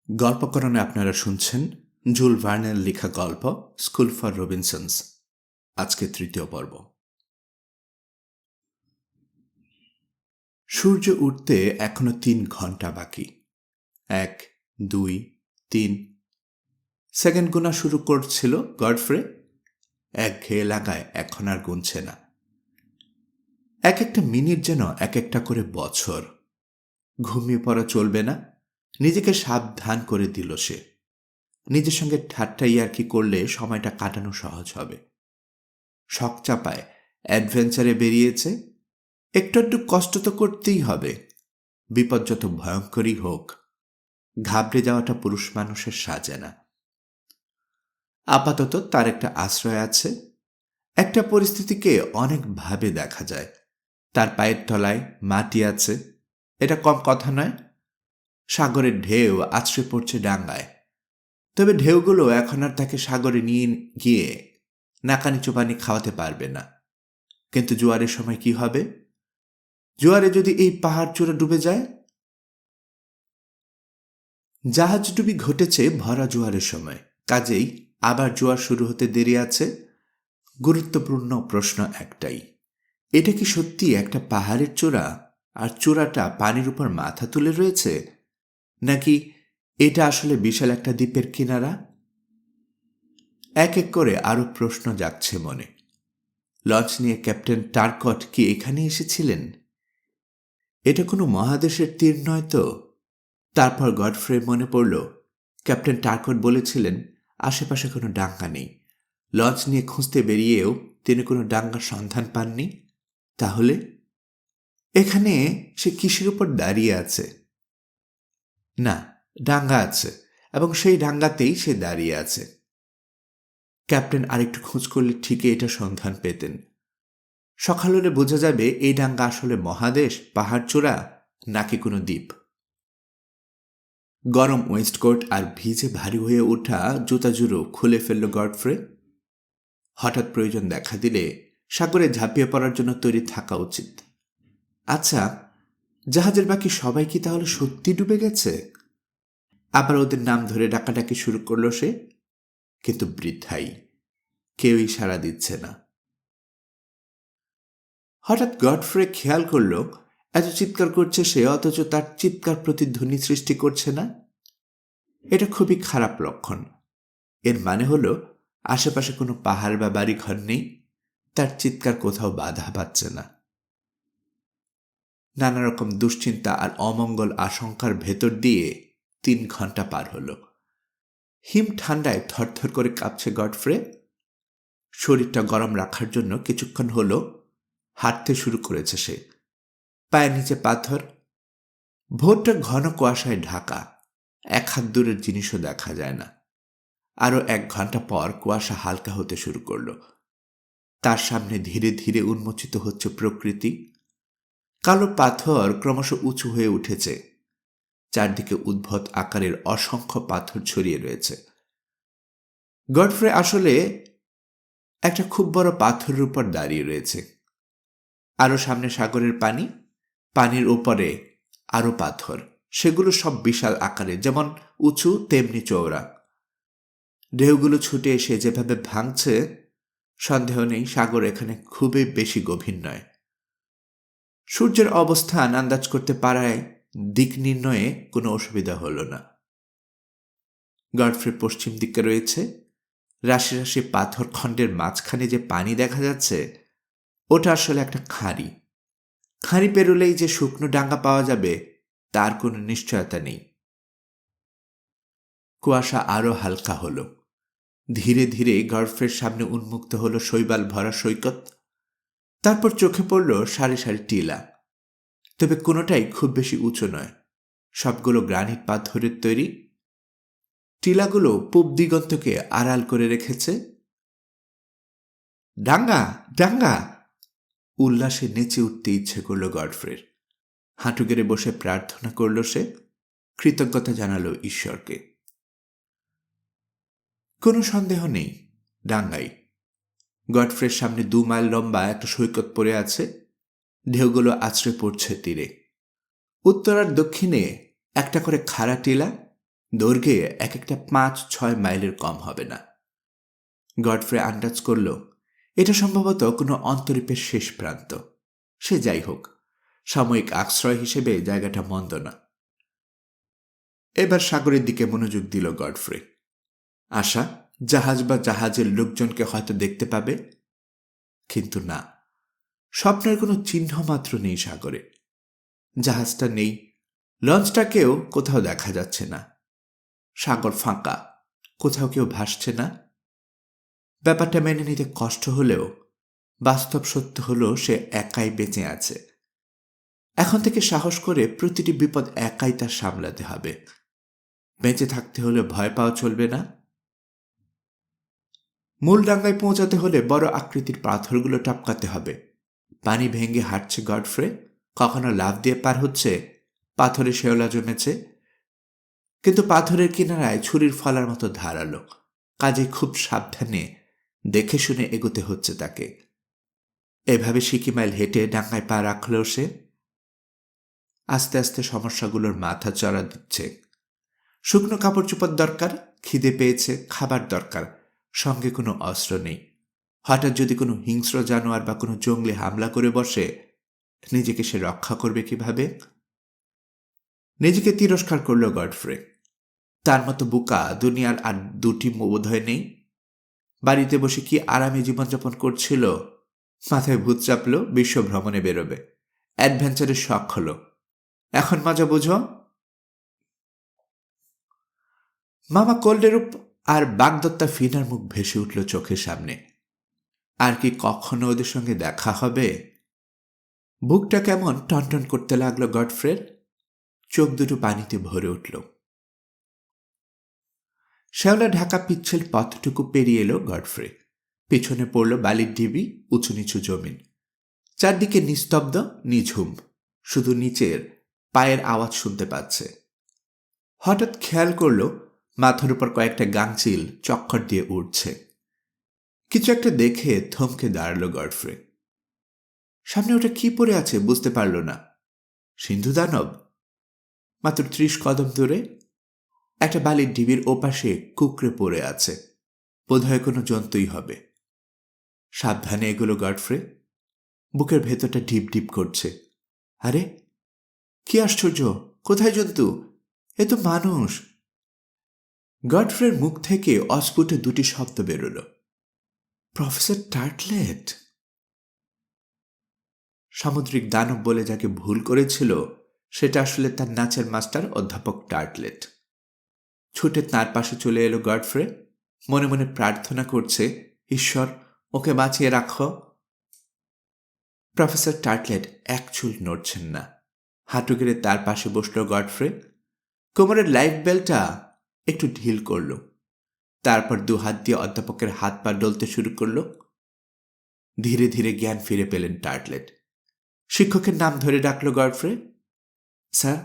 গল্পকরণে আপনারা শুনছেন জুল ভার্নের লেখা গল্প স্কুল ফর রবিনসন্স। আজকে তৃতীয় পর্ব। সূর্য উঠতে এখনো 3 ঘন্টা বাকি। 1, 2, 3 সেকেন্ড গোনা শুরু করছিল গডফ্রে। একঘেয়ে লাগায় এখন আর গুনছে না। এক একটা মিনিট যেন এক একটা করে বছর। ঘুমিয়ে পড়া চলবে না, নিজেকে সাবধান করে দিল সে। নিজের সঙ্গে ঠাট্টা ইয়ার্কি করলে সময়টা কাটানো সহজ হবে। শখ চাপায় অ্যাডভেঞ্চারে বেরিয়েছে, একটু একটু কষ্ট তো করতেই হবে। বিপদ যত ভয়ঙ্করই হোক, ঘাবড়ে যাওয়াটা পুরুষ মানুষের সাজে না। আপাতত তার একটা আশ্রয় আছে। একটা পরিস্থিতিকে অনেকভাবে দেখা যায়। তার পায়ের তলায় মাটি আছে, এটা কম কথা নয়। সাগরের ঢেউ আছড়ে পড়ছে ডাঙ্গায়, তবে ঢেউগুলো এখন আর তাকে সাগরে নিয়ে গিয়ে নাকানি চোপানি খাওয়াতে পারবে না। কিন্তু জোয়ারের সময় কি হবে? জোয়ারে যদি এই পাহাড় চূড়া ডুবে যায়? জাহাজ ডুবি ঘটেছে ভরা জোয়ারের সময়, কাজেই আবার জোয়ার শুরু হতে দেরি আছে। গুরুত্বপূর্ণ প্রশ্ন একটাই, এটা কি সত্যি একটা পাহাড়ের চূড়া আর চূড়াটা পানির উপর মাথা তুলে রয়েছে, নাকি এটা আসলে বিশাল একটা দ্বীপের কিনারা? এক এক করে আরো প্রশ্ন জাগছে মনে। লঞ্চ নিয়ে ক্যাপ্টেন টারকট কি এখানে এসেছিলেন? এটা কোনো মহাদেশের তীর নয় তো? তারপর গডফ্রে মনে পড়ল, ক্যাপ্টেন টারকট বলেছিলেন আশেপাশে কোনো ডাঙ্গা নেই। লঞ্চ নিয়ে খুঁজতে বেরিয়েও তিনি কোনো ডাঙ্গার সন্ধান পাননি। তাহলে এখানে সে কিসের উপর দাঁড়িয়ে আছে? না, ডাঙ্গা আছে, এবং সেই ডাঙ্গাতেই সে দাঁড়িয়ে আছে। ক্যাপ্টেন আরেকটু খোঁজ করলে ঠিকই এটা সন্ধান পেতেন। সকাল হলে বোঝা যাবে এই ডাঙ্গা আসলে মহাদেশ, পাহাড়চূড়া, নাকি কোনো দ্বীপ। গরম ওয়েস্টকোট আর ভিজে ভারী হয়ে ওঠা জুতাজুড়ো খুলে ফেলল গডফ্রে। হঠাৎ প্রয়োজন দেখা দিলে সাগরে ঝাঁপিয়ে পড়ার জন্য তৈরি থাকা উচিত। আচ্ছা, জাহাজের বাকি সবাই কি তাহলে সত্যি ডুবে গেছে? আবার ওদের নাম ধরে ডাকাডাকি শুরু করল সে, কিন্তু বৃথাই, কেউই সাড়া দিচ্ছে না। হঠাৎ গডফ্রে খেয়াল করল, এত চিৎকার করছে সে, অথচ তার চিৎকার প্রতিধ্বনি সৃষ্টি করছে না। এটা খুবই খারাপ লক্ষণ। এর মানে হলো আশেপাশে কোনো পাহাড় বা বাড়ি ঘর নেই, তার চিৎকার কোথাও বাধা পাচ্ছে না। নানা রকম দুশ্চিন্তা আর অমঙ্গল আশঙ্কার ভেতর দিয়ে 3 ঘন্টা পার হলো। হিম ঠান্ডায় থরথর করে কাঁপছে গডফ্রে। শরীরটা গরম রাখার জন্য কিছুক্ষণ হলো হাঁটতে শুরু করেছে সে। পায়ের নিচে পাথর। ভোরটা ঘন কুয়াশায় ঢাকা, 1 হাত দূরের জিনিসও দেখা যায় না। আরো 1 ঘন্টা পর কুয়াশা হালকা হতে শুরু করলো। তার সামনে ধীরে ধীরে উন্মোচিত হচ্ছে প্রকৃতি। কালো পাথর ক্রমশ উঁচু হয়ে উঠেছে। চারদিকে উদ্ভট আকারের অসংখ্য পাথর ছড়িয়ে রয়েছে। গডফ্রে আসলে একটা খুব বড় পাথরের উপর দাঁড়িয়ে রয়েছে। আরো সামনে সাগরের পানি, পানির উপরে আরো পাথর। সেগুলো সব বিশাল আকারের, যেমন উঁচু তেমনি চওড়া। ঢেউগুলো ছুটে এসে যেভাবে ভাঙছে, সন্দেহ নেই সাগর এখানে খুবই বেশি গভীর নয়। সূর্যের অবস্থান আন্দাজ করতে পারায় দিক নির্ণয়ে কোনো অসুবিধা হল না। গডফ্রে পশ্চিম দিকে রয়েছে। রাশি রাশি পাথর খণ্ডের মাঝখানে যে পানি দেখা যাচ্ছে, ওটা আসলে একটা খাঁড়ি। খাঁড়ি পেরোলেই যে শুকনো ডাঙ্গা পাওয়া যাবে তার কোনো নিশ্চয়তা নেই। কুয়াশা আরো হালকা হলো। ধীরে ধীরে গডফ্রের সামনে উন্মুক্ত হলো শৈবাল ভরা সৈকত। তারপর চোখে পড়ল সারি সারি টিলা, তবে কোনোটাই খুব বেশি উঁচু নয়। সবগুলো গ্রানিট পাথরের তৈরি। টিলাগুলো পূব দিগন্তকে আড়াল করে রেখেছে। ডাঙ্গা, ডাঙ্গা! উল্লাসে নেচে উঠতে ইচ্ছে করল গডফ্রের। হাঁটু গেড়ে বসে প্রার্থনা করল সে, কৃতজ্ঞতা জানালো ঈশ্বরকে। কোনো সন্দেহ নেই, ডাঙ্গাই। গডফ্রের সামনে 2 মাইল লম্বা একটা সৈকত পড়ে আছে। ঢেউগুলো আছড়ে পড়ছে তীরে। উত্তর আর দক্ষিণে একটা করে খাড়া টিলা, দৈর্ঘ্যে এক একটা 5-6 মাইলের কম হবে না। গডফ্রে আন্দাজ করল এটা সম্ভবত কোনো অন্তরীপের শেষ প্রান্ত। সে যাই হোক, সাময়িক আশ্রয় হিসেবে জায়গাটা মন্দ না। এবার সাগরের দিকে মনোযোগ দিল গডফ্রে। আশা জাহাজ বা জাহাজের লোকজনকে হয়তো দেখতে পাবে, কিন্তু না, স্বপ্নের কোনো চিহ্ন মাত্র নেই সাগরে। জাহাজটা নেই, লঞ্চটাকেও কোথাও দেখা যাচ্ছে না। সাগর ফাঁকা, কোথাও কেউ ভাসছে না। ব্যাপারটা মেনে নিতে কষ্ট হলেও বাস্তব সত্য হলো সে একাই বেঁচে আছে। এখন থেকে সাহস করে প্রতিটি বিপদ একাই তার সামলাতে হবে। বেঁচে থাকতে হলে ভয় পাওয়া চলবে না। মূল ডাঙ্গায় পৌঁছাতে হলে বড় আকৃতির পাথরগুলো টপকাতে হবে। পানি ভেঙে হাঁটছে গডফ্রে, কখনো লাফ দিয়ে পার হচ্ছে, পাথরে শেওলা জমেছে, কিন্তু পাথরের কিনারায় ছুরির ফলার মতো ধারালো। কাজে খুব সাবধানে দেখে শুনে এগোতে হচ্ছে তাকে। এভাবে সিকিমাইল হেঁটে ডাঙ্গায় পা রাখলেও সে আস্তে আস্তে সমস্যাগুলোর মাথা চড়া দিচ্ছে। শুকনো কাপড় চোপড় দরকার, খিদে পেয়েছে, খাবার দরকার, সঙ্গে কোনো অস্ত্র নেই। হঠাৎ যদি কোনো হিংস্র জানোয়ার বা কোনো জঙ্গলি হামলা করে বসে, নিজেকে সে রক্ষা করবে কিভাবে? নিজেকে তিরস্কার করল গডফ্রে। তার মতো বোকা দুনিয়ার আর দুটি বোধহয় নেই। বাড়িতে বসে কি আরামে জীবনযাপন করছিল। মাথায় ভূত চাপল, বিশ্ব ভ্রমণে বেরোবে, অ্যাডভেঞ্চারের শখ হলো। এখন মজা বুঝো। মামা কোল্ডেরূপ আর বাগদত্তা ফিনার মুখ ভেসে উঠল চোখের সামনে। আর কি কখনো ওদের সঙ্গে দেখা হবে? বুকটা কেমন টনটন করতে লাগলো গডফ্রের। চোখ দুটো পানিতে ভরে উঠল। শ্যাওলা ঢাকা পিচ্ছিল পথটুকু পেরিয়ে এলো গডফ্রে। পিছনে পড়ল বালির ঢিবি, উঁচু নিচু জমিন। চারদিকে নিস্তব্ধ, নিঝুম, শুধু নিচের পায়ের আওয়াজ শুনতে পাচ্ছে। হঠাৎ খেয়াল করল মাথার উপর কয়েকটা গাংচিল চক্কর দিয়ে উঠছে। কিছু একটা দেখে থমকে দাঁড়ালো গডফ্রে। সামনে ওটা কি পড়ে আছে বুঝতে পারল না। সিন্ধু দানব? মাত্র 30 কদম দূরে একটা বালির ঢিবির ওপাশে কুকড়ে পড়ে আছে। বোধহয় কোনো জন্তুই হবে। সাবধানে এগুলো গডফ্রে। বুকের ভেতরটা ঢিপ ঢিপ করছে। আরে কি আশ্চর্য, কোথায় জন্তু? এ তো মানুষ। গডফ্রের মুখ থেকে অস্ফুট দুটি শব্দ বেরোল। Professor tartlet. সামুদ্রিক দানব বলে যাকে ভুল করেছিল, সেটা আসলে তার নাচের মাস্টার অধ্যাপক টার্টলেট। ছুটে তার পাশে চলে এলো গডফ্রে। মনে মনে প্রার্থনা করছে, ঈশ্বর ওকে বাঁচিয়ে রাখো। প্রফেসর টার্টলেট এক চুল নড়ছেন না। হাঁটু গেড়ে তার পাশে বসল গডফ্রে। কোমরের লাইফ বেল্টটা একটু ঢিল করল। তারপর 2 হাত দিয়ে অধ্যাপকের হাত পা ডলতে শুরু করল। ধীরে ধীরে জ্ঞান ফিরে পেলেন টার্টলেট। শিক্ষকের নাম ধরে ডাকল গডফ্রে। Sir,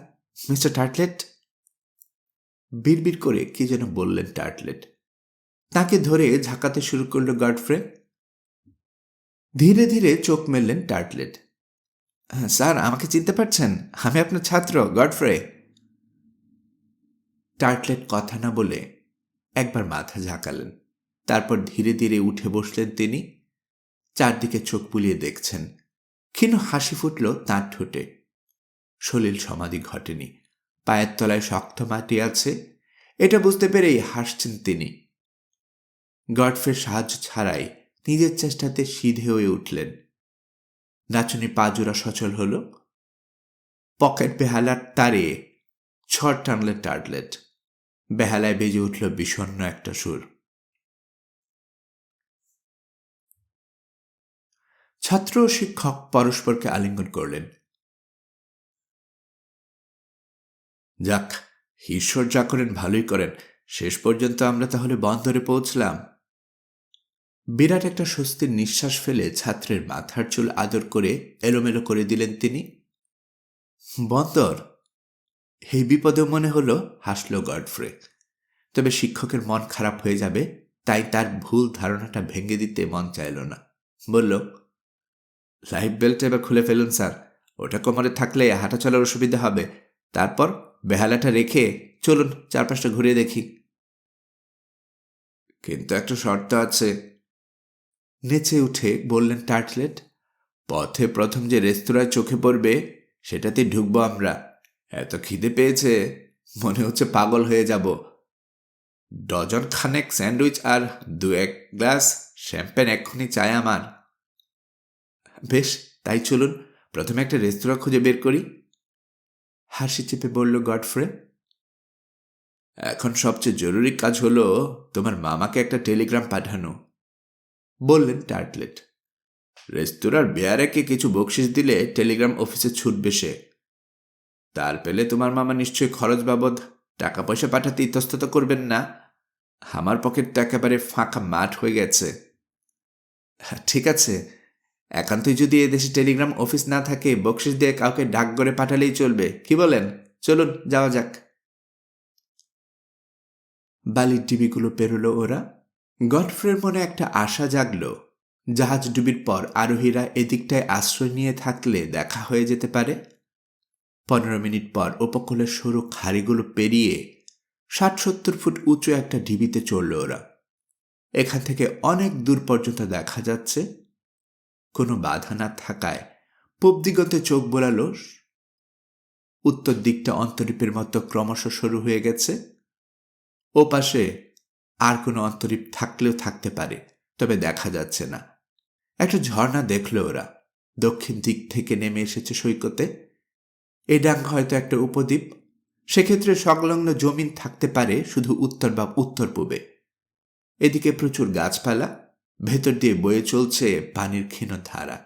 mister tartlet. বিড়বিড় করে কি যেন বললেন টার্টলেট। তাকে ধরে ঝাঁকাতে শুরু করল গডফ্রে। ধীরে ধীরে চোখ মেললেন টার্টলেট। স্যার, আমাকে চিনতে পারছেন? আমি আপনার ছাত্র গডফ্রে। টার্টলেট কথা না বলে একবার মাথা ঝাঁকালেন। তারপর ধীরে ধীরে উঠে বসলেন তিনি। চারদিকে চোখ বুলিয়ে দেখছেন। ক্ষীণ হাসি ফুটল তাঁর ঠোঁটে। সলিল সমাধি ঘটেনি, পায়ের তলায় শক্ত মাটি আছে, এটা বুঝতে পেরেই হাসছেন তিনি। গডফ্রের সাহায্য ছাড়াই নিজের চেষ্টাতে সিধে হয়ে উঠলেন। নাচুনি পা জোড়া সচল হল। পকেট বেহালার তারে ছড় টানলেন টার্টলেট। বেহালায় বেজে উঠল বিষণ্ণ একটা সুর। ছাত্র ও শিক্ষক পরস্পরকে আলিঙ্গন করলেন। যাক, ঈশ্বর যা করেন ভালোই করেন। শেষ পর্যন্ত আমরা তাহলে বন্দরে পৌঁছলাম। বিরাট একটা স্বস্তির নিঃশ্বাস ফেলে ছাত্রের মাথার চুল আদর করে এলোমেলো করে দিলেন তিনি। বন্দর? এই বিপদেও মনে হলো হাসল গডফ্রে। তবে শিক্ষকের মন খারাপ হয়ে যাবে, তাই তার ভুল ধারণাটা ভেঙে দিতে মন চাইল না। বলল, লাইফ বেল্ট এবার খুলে ফেলুন স্যার। ওটা কোমরে থাকলে হাঁটা চলার অসুবিধা হবে। তারপর বেহালাটা রেখে চলুন চারপাশটা ঘুরে দেখি। কিন্তু একটা শর্ত আছে, নেচে উঠে বললেন টার্টলেট। পথে প্রথম যে রেস্তোরাঁয় চোখে পড়বে সেটাতে ঢুকবো আমরা। এত খিদে পেয়েছে, মনে হচ্ছে পাগল হয়ে যাব। ডজন খানেক স্যান্ডউইচ আর 2-1 গ্লাস শ্যাম্পেন এক্ষুনি চাই আমার। বেশ, তাই চলুন প্রথমে একটা রেস্তোরাঁ খুঁজে বের করি, হাসি চেপে বলল গডফ্রে। এখন সবচেয়ে জরুরি কাজ হলো তোমার মামাকে একটা টেলিগ্রাম পাঠানো, বললেন টার্টলেট। রেস্তোরাঁর বেয়ারাকে কিছু বকশিস দিলে টেলিগ্রাম অফিসে ছুটবে সে। তার পেলে তোমার মামা নিশ্চয়ই খরচ বাবদ টাকা পয়সা পাঠাতে ইতস্তত করবেন না। আমার পকেটটা একেবারে ফাঁকা মাঠ হয়ে গেছে। ঠিক আছে, একান্তই যদি এদেশে টেলিগ্রাম অফিস না থাকে বকশিস দিয়ে কাউকে ডাক করে পাঠালেই চলবে, কি বলেন? চলুন যাওয়া যাক। বালির ডিবিগুলো পেরোলো ওরা। গডফ্রের মনে একটা আশা জাগল, জাহাজ ডুবির পর আরোহীরা এদিকটায় আশ্রয় নিয়ে থাকলে দেখা হয়ে যেতে পারে। 15 মিনিট পর উপকূলের সরু খাড়িগুলো পেরিয়ে 60-70 ফুট উঁচু একটা ঢিবিতে চড়ল ওরা। এখান থেকে অনেক দূর পর্যন্ত দেখা যাচ্ছে। কোনো বাধা না থাকায় পূব দিগন্তে চোখ বোলালো। উত্তর দিকটা অন্তরীপের মতো ক্রমশ সরু হয়ে গেছে। ও পাশে আর কোনো অন্তরীপ থাকলেও থাকতে পারে, তবে দেখা যাচ্ছে না। একটা ঝর্ণা দেখল ওরা, দক্ষিণ দিক থেকে নেমে এসেছে সৈকতে। এই ডাঙ্গা হয়তো একটা উপদ্বীপ, সেক্ষেত্রে সংলগ্ন জমিন থাকতে পারে শুধু উত্তর বা উত্তর পূবে। এদিকে প্রচুর গাছপালা, ভেতর দিয়ে বয়ে চলছে পানির ক্ষীণ ধারা।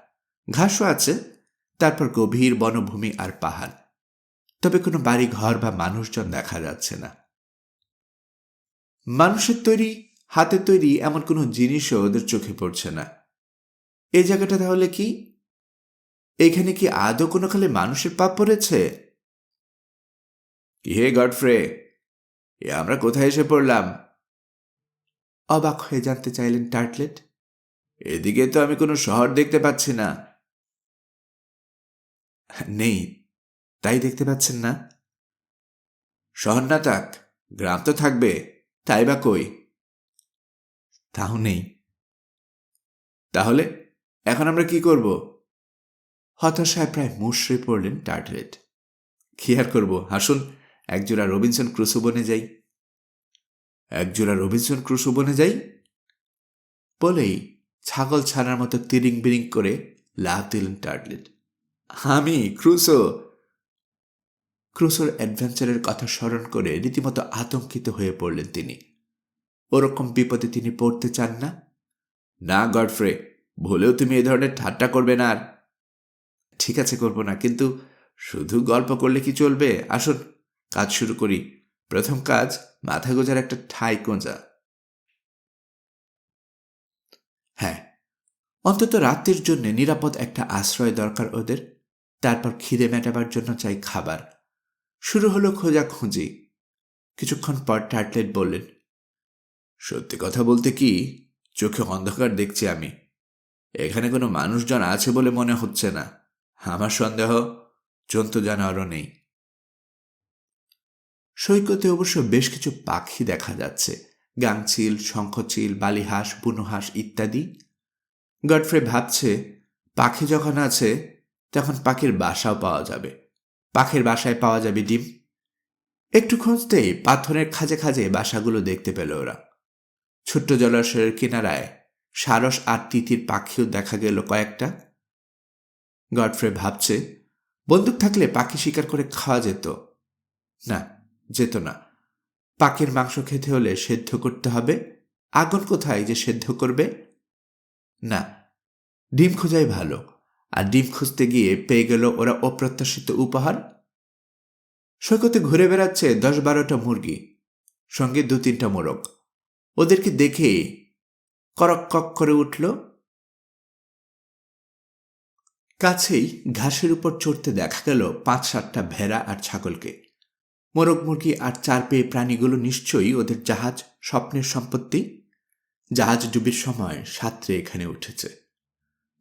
ঘাসও আছে, তারপর গভীর বনভূমি আর পাহাড়, তবে কোনো বাড়ি ঘর বা মানুষজন দেখা যাচ্ছে না। মানুষের তৈরি, হাতে তৈরি এমন কোনো জিনিসও ওদের চোখে পড়ছে না। এই জায়গাটা তাহলে কি? এখানে কি আদৌ কোনো কালে মানুষের পা পড়েছে? কি হে গডফ্রে, এ আমরা কোথায় এসে পড়লাম? অবাক হয়ে জানতে চাইলেন টার্টলেট। এদিকে তো আমি কোনো শহর দেখতে পাচ্ছি না। নেই, তাই দেখতে পাচ্ছেন না? শহর না থাক, গ্রাম তো থাকবে, তাই বা কই? তাও নেই। তাহলে এখন আমরা কি করব? হতাশায় প্রায় মুষড়ে পড়লেন টার্টলেট। কি আর করব, আসুন একজোড়া রবিনসন ক্রুসো বনে যাই। একজোড়া রবিনসন ক্রুসো বনে যাই বলেই ছাগল ছানার মতো তিরিং বিরিং করে লাফ দিলেন টার্টলেট। আমি ক্রুসো? ক্রুসোর অ্যাডভেঞ্চারের কথা স্মরণ করে রীতিমতো আতঙ্কিত হয়ে পড়লেন তিনি। ওরকম বিপদে তিনি পড়তে চান না। না গডফ্রে, ভুলেও তুমি এ ধরনের ঠাট্টা করবে না আর। ঠিক আছে, করব না, কিন্তু শুধু গল্প করলে কি চলবে? আসুন কাজ শুরু করি। প্রথম কাজ, মাথা গোজার একটা ঠাঁই খোঁজা। হ্যাঁ, অন্তত রাতের জন্য নিরাপদ একটা আশ্রয় দরকার ওদের। তারপর খিদে মেটাবার জন্য চাই খাবার। শুরু হলো খোঁজাখুঁজি। কিছুক্ষণ পর টার্টলেট বললেন, সত্যি কথা বলতে কি, চোখে অন্ধকার দেখছি আমি। এখানে কোনো মানুষজন আছে বলে মনে হচ্ছে না। আমার সন্দেহ জন্তু জানোয়ারও নেই। সৈকতে অবশ্য বেশ কিছু পাখি দেখা যাচ্ছে, গাংচিল, শঙ্খচিল, বালিহাঁস, বুনোহাঁস ইত্যাদি। গডফ্রে ভাবছে, পাখি যখন আছে তখন পাখির বাসাও পাওয়া যাবে। পাখির বাসায় পাওয়া যাবে ডিম। একটু খুঁজতেই পাথরের খাঁজে খাঁজে বাসাগুলো দেখতে পেল ওরা। ছোট্ট জলাশয়ের কিনারায় সারস আর তিতির পাখিও দেখা গেল কয়েকটা। গডফ্রে ভাবছে, বন্দুক থাকলে পাখি শিকার করে খাওয়া যেত। না, যেত না। পাখির মাংস খেতে হলে সেদ্ধ করতে হবে। আগুন কোথায় যে সেদ্ধ করবে? না, ডিম খোঁজাই ভালো। আর ডিম খুঁজতে গিয়ে পেয়ে গেল ওরা অপ্রত্যাশিত উপহার। সৈকতে ঘুরে বেড়াচ্ছে 10-12টা মুরগি, সঙ্গে 2-3টা মোরগ। ওদেরকে দেখে করক কক করে উঠল। কাছেই ঘাসের উপর চড়তে দেখা গেল 5-7টা ভেড়া আর ছাগলকে। মোরগ মুরগি আর চার পেয়ে প্রাণীগুলো নিশ্চয়ই ওদের জাহাজ স্বপ্নের সম্পত্তি। জাহাজ ডুবির সময় সাঁতরে এখানে উঠেছে।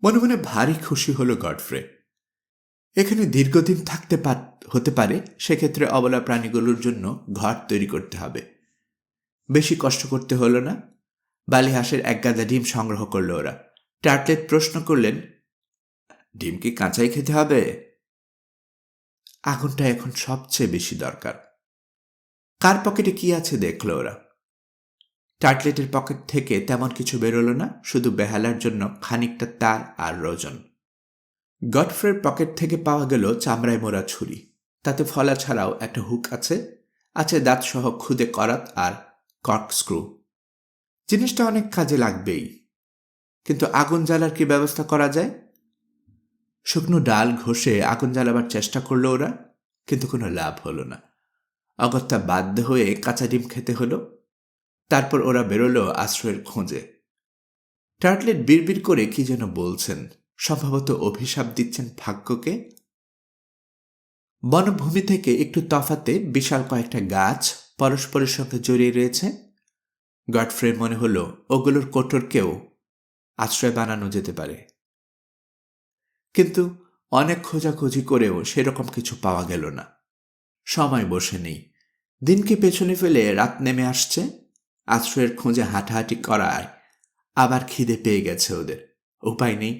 মনে মনে ভারী খুশি হলো গডফ্রে। এখানে দীর্ঘদিন হতে পারে, সেক্ষেত্রে অবলা প্রাণীগুলোর জন্য ঘর তৈরি করতে হবে। বেশি কষ্ট করতে হলো না। বালিহাঁসের এক গাদা ডিম সংগ্রহ করল ওরা। টার্টলেট প্রশ্ন করলেন, ডিম কি কাঁচাই খেতে হবে? আগুনটা এখন সবচেয়ে বেশি দরকার। কার পকেটে কি আছে দেখল ওরা। টার্টলেটের পকেট থেকে তেমন কিছু বেরোলো না, শুধু বেহালার জন্য খানিকটা তার আর রোজন। গডফ্রের পকেট থেকে পাওয়া গেল চামড়ায় মোড়া ছুরি। তাতে ফলা ছাড়াও একটা হুক আছে দাঁতসহ খুদে করাত আর কর্কস্ক্রু। জিনিসটা অনেক কাজে লাগবেই, কিন্তু আগুন জ্বালার কি ব্যবস্থা করা যায়? শুকনো ডাল ঘষে আগুন জ্বালাবার চেষ্টা করলো ওরা, কিন্তু কোনো লাভ হলো না। অগত্যা বাধ্য হয়ে কাঁচা ডিম খেতে হলো। তারপর ওরা বেরোলো আশ্রয়ের খোঁজে। টার্টলেট বিড়বিড় করে কি যেন বলছেন, সম্ভবত অভিশাপ দিচ্ছেন ভাগ্যকে। বনভূমি থেকে একটু তফাতে বিশাল কয়েকটা গাছ পরস্পরের সঙ্গে জড়িয়ে রয়েছে। গডফ্রের মনে হলো ওগুলোর কোটরকেও আশ্রয় বানানো যেতে পারে, কিন্তু অনেক খোঁজাখুঁজি করেও সেরকম কিছু পাওয়া গেল না। সময় বসে নেই। দিনকে পেছনে ফেলে রাত নেমে আসছে। আশ্রয়ের খোঁজে হাঁটাহাঁটি করায় আবার খিদে পেয়ে গেছে ওদের। উপায় নেই,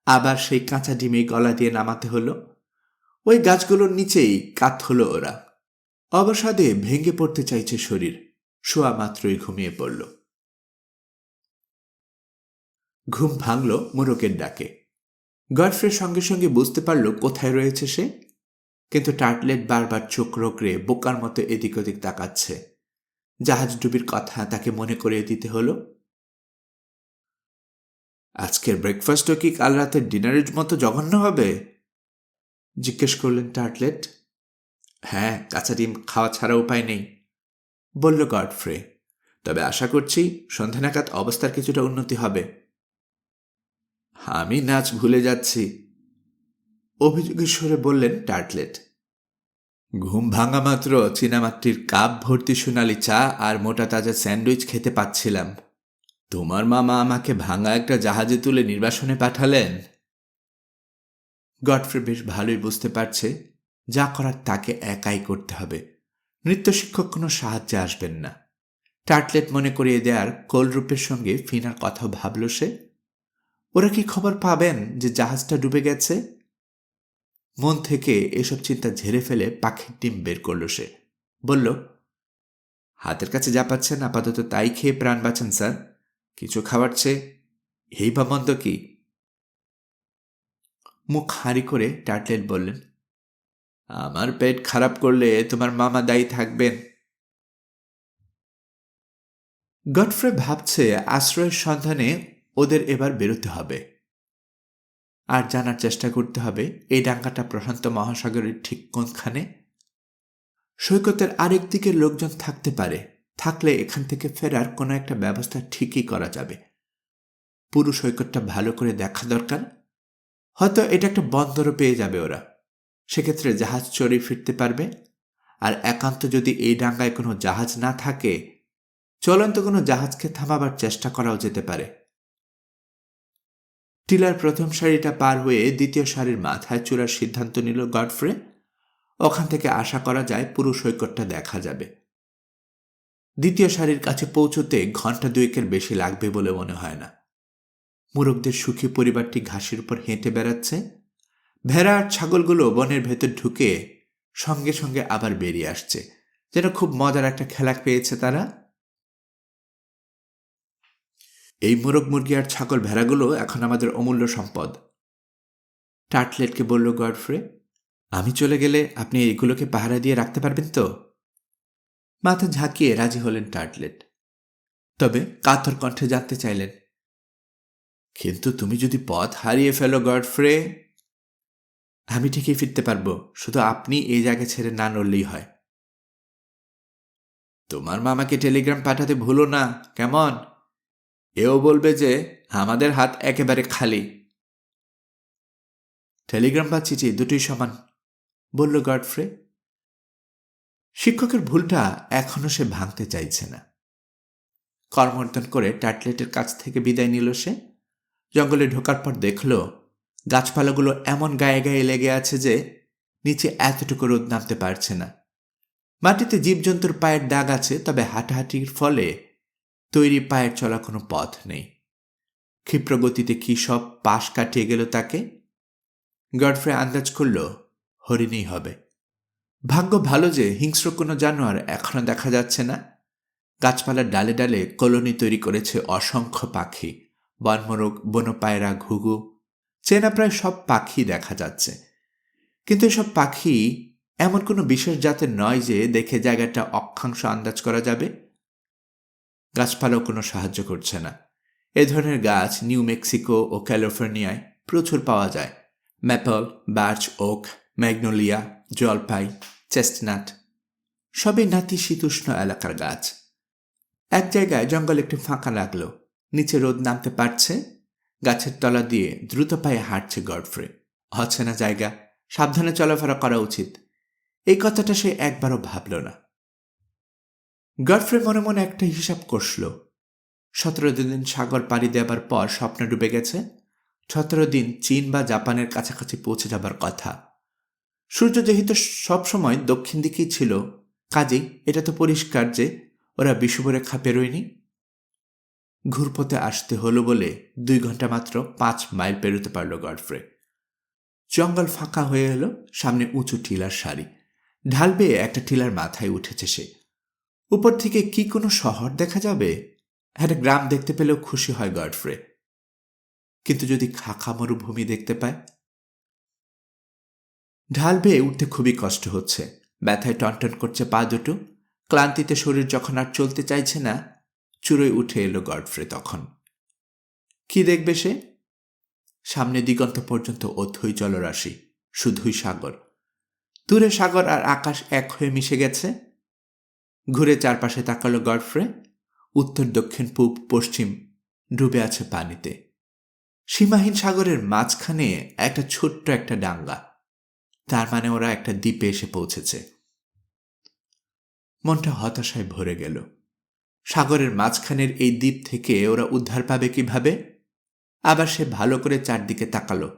আবার সেই কাঁচা ডিমে গলা দিয়ে নামাতে হলো। ওই গাছগুলোর নিচেই কাত হলো ওরা। অবসাদে ভেঙে পড়তে চাইছে শরীর। শোয়া মাত্রই ঘুমিয়ে পড়ল। ঘুম ভাঙল মোরগের ডাকে। গডফ্রে সঙ্গে সঙ্গে বুঝতে পারল কোথায় রয়েছে সে, কিন্তু টার্টলেট বারবার চোখ রোগড়ে বোকার মতো এদিক ওদিক তাকাচ্ছে। জাহাজ ডুবির কথা তাকে মনে করিয়ে দিতে হলো। আজকের ব্রেকফাস্টও কি কাল রাতের ডিনারের মতো জঘন্য হবে? জিজ্ঞেস করলেন টার্টলেট। হ্যাঁ, কাঁচা ডিম খাওয়া ছাড়া উপায় নেই, বলল গডফ্রে। তবে আশা করছি সন্ধ্যা নাগাদ অবস্থার কিছুটা উন্নতি হবে। আমি নাচ ভুলে যাচ্ছি, অভিযোগের স্বরে বললেন টার্টলেট। ঘুম ভাঙা মাত্র চীনামাটির কাপ ভর্তি সোনালি চা আর মোটা তাজা স্যান্ডউইচ খেতে পাচ্ছিলাম। তোমার মামা আমাকে ভাঙা একটা জাহাজে তুলে নির্বাসনে পাঠালেন। গডফ্রে বেশ ভালোই বুঝতে পারছে যা করার তাকে একাই করতে হবে। নৃত্যশিক্ষক কোনো সাহায্যে আসবেন না। টার্টলেট মনে করিয়ে দেয়ার কোলরূপের সঙ্গে ফিনার কথা ভাবল সে। ওরা কি খবর পাবেন যে জাহাজটা ডুবে গেছে? মন থেকে এসব চিন্তা ঝেড়ে ফেলে পাখির ডিম বের করল সে। বলল, হাতের কাছে যা পাচ্ছেন আপাতত তাই খেয়ে প্রাণ বাঁচান স্যার। কিছু খাওয়ার চেয়ে এই বা মন্দ কি? মুখ হাঁড়ি করে টার্টলেট বললেন, আমার পেট খারাপ করলে তোমার মামা দায়ী থাকবেন। গডফ্রে ভাবছে আশ্রয়ের সন্ধানে ওদের এবার বেরোতে হবে, আর জানার চেষ্টা করতে হবে এই ডাঙ্গাটা প্রশান্ত মহাসাগরের ঠিক কোনখানে। সৈকতের আরেক দিকের লোকজন থাকতে পারে, থাকলে এখান থেকে ফেরার কোনো একটা ব্যবস্থা ঠিকই করা যাবে। পুরো সৈকতটা ভালো করে দেখা দরকার। হয়তো এটা একটা বন্দরও পেয়ে যাবে ওরা, সেক্ষেত্রে জাহাজ চড়ে ফিরতে পারবে। আর একান্ত যদি এই ডাঙ্গায় কোনো জাহাজ না থাকে, চলন্ত কোনো জাহাজকে থামাবার চেষ্টা করাও যেতে পারে। টিলার প্রথম সারিটা পার হয়ে দ্বিতীয় সারির মাথায় চূড়ার সিদ্ধান্ত নিল গডফ্রে। ওখান থেকে আশা করা যায় পুরো সৈকতটা দেখা যাবে। দ্বিতীয় সারির কাছে পৌঁছতে ঘন্টা দুয়েকের বেশি লাগবে বলে মনে হয় না। মুরগদের সুখী পরিবারটি ঘাসের উপর হেঁটে বেড়াচ্ছে। ভেড়া আর ছাগলগুলো বনের ভেতর ঢুকে সঙ্গে সঙ্গে আবার বেরিয়ে আসছে, যেন খুব মজার একটা খেলা পেয়েছে তারা। এই মোরগ মুরগি আর ছাগল ভেড়াগুলো এখন আমাদের অমূল্য সম্পদ, টার্টলেটকে বলল গডফ্রে। আমি চলে গেলে আপনি এইগুলোকে পাহারা দিয়ে রাখতে পারবেন তো? মাথা ঝাঁকিয়ে রাজি হলেন টার্টলেট, তবে কাতর কণ্ঠে জানতে চাইলেন, কিন্তু তুমি যদি পথ হারিয়ে ফেলো গডফ্রে? আমি ঠিকই ফিরতে পারবো, শুধু আপনি এই জায়গা ছেড়ে না নড়লেই হয়। তোমার মামাকে টেলিগ্রাম পাঠাতে ভুলো না, কেমন? এও বলবে যে আমাদের হাত একেবারে খালি। টেলিগ্রাম বা চিঠি দুটোই সমান, বলল গডফ্রে। শিক্ষকের ভুলটা এখনো সে ভাঙতে চাইছে না। কর্মর্দন করে টার্টলেটের কাছ থেকে বিদায় নিল সে। জঙ্গলে ঢোকার পর দেখল গাছপালাগুলো এমন গায়ে গায়ে লেগে আছে যে নিচে এতটুকু রোদ নামতে পারছে না। মাটিতে জীবজন্তুর পায়ের দাগ আছে, তবে হাঁটাহাঁটির ফলে তৈরি পায়ের চলা কোনো পথ নেই। ক্ষিপ্র গতিতে কি সব পাশ কাটিয়ে গেল তাকে। গডফ্রে আন্দাজ করল হরিণই হবে। ভাগ্য ভালো যে হিংস্র কোনো জানোয়ার এখনো দেখা যাচ্ছে না। গাছপালার ডালে ডালে কলোনি তৈরি করেছে অসংখ্য পাখি, বনমোরগ, বনপায়রা, ঘুঘু, চেনা প্রায় সব পাখি দেখা যাচ্ছে। কিন্তু এসব পাখি এমন কোনো বিশেষ জাতের নয় যে দেখে জায়গাটা অক্ষাংশ আন্দাজ করা যাবে। গাছপালাও কোনো সাহায্য করছে না। এ ধরনের গাছ নিউ মেক্সিকো ও ক্যালিফোর্নিয়ায় প্রচুর পাওয়া যায়। ম্যাপল, বার্চ, ওক, ম্যাগনোলিয়া, জলপাই, চেস্টনাট সবই নাতিশীতোষ্ণ এলাকার গাছ। এক জায়গায় জঙ্গল একটু ফাঁকা লাগলো, নিচে রোদ নামতে পারছে। গাছের তলা দিয়ে দ্রুত পায়ে হাঁটছে গডফ্রে। অচেনা জায়গা, সাবধানে চলাফেরা করা উচিত, এই কথাটা সে একবারও ভাবল না। গডফ্রে মনে মনে একটা হিসাব কষল। 17 দিন সাগর পাড়ি দেবার পর স্বপ্নে ডুবে গেছে। 17 দিন চীন বা জাপানের কাছাকাছি পৌঁছে যাবার কথা। সূর্য যেহেতু সবসময় দক্ষিণ দিকেই ছিল, কাজেই এটা তো পরিষ্কার যে ওরা বিষুবরেখা পেরোয়নি। ঘুরপথে আসতে হলো বলে 2 ঘন্টা মাত্র 5 মাইল পেরোতে পারল গডফ্রে। জঙ্গল ফাঁকা হয়ে এলো, সামনে উঁচু টিলার সারি। ঢাল বেয়ে একটা টিলার মাথায় উঠেছে সে। উপর থেকে কি কোনো শহর দেখা যাবে? একটা গ্রাম দেখতে পেলেও খুশি হয় গডফ্রে। কিন্তু যদি খাখা মরুভূমি দেখতে পায়? ঢাল বেয়ে উঠতে খুবই কষ্ট হচ্ছে। ব্যথায় টনটন করছে পা দুটো। ক্লান্তিতে শরীর যখন আর চলতে চাইছে না, চূড়োয় উঠে এলো গডফ্রে। তখন কি দেখবে সে? সামনে দিগন্ত পর্যন্ত অথই জলরাশি, শুধুই সাগর। দূরে সাগর আর আকাশ এক হয়ে মিশে গেছে। ঘুরে চারপাশে তাকালো গডফ্রে। উত্তর, দক্ষিণ, পূব, পশ্চিম ডুবে আছে পানিতে। সীমাহীন সাগরের মাঝখানে একটা ছোট্ট একটা ডাঙ্গা। তার মানে ওরা একটা দ্বীপে এসে পৌঁছেছে। মনটা হতাশায় ভরে গেল। সাগরের মাঝখানের এই দ্বীপ থেকে ওরা উদ্ধার পাবে কিভাবে? আবার সে ভালো করে চারদিকে তাকালো।